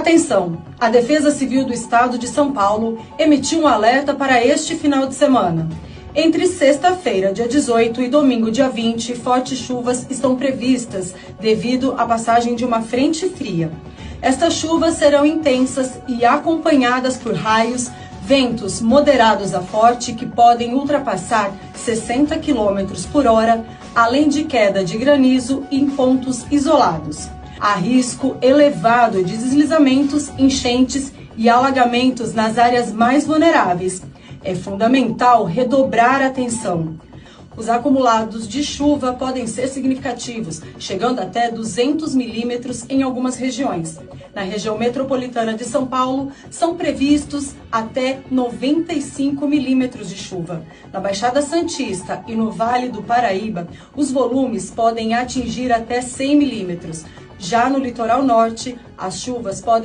Atenção! A Defesa Civil do Estado de São Paulo emitiu um alerta para este final de semana. Entre sexta-feira, dia 18, e domingo, dia 20, fortes chuvas estão previstas devido à passagem de uma frente fria. Estas chuvas serão intensas e acompanhadas por raios, ventos moderados a forte que podem ultrapassar 60 km por hora, além de queda de granizo em pontos isolados. Há risco elevado de deslizamentos, enchentes e alagamentos nas áreas mais vulneráveis. É fundamental redobrar a atenção. Os acumulados de chuva podem ser significativos, chegando até 200 milímetros em algumas regiões. Na região metropolitana de São Paulo, são previstos até 95 milímetros de chuva. Na Baixada Santista e no Vale do Paraíba, os volumes podem atingir até 100 milímetros. Já no litoral norte, as chuvas podem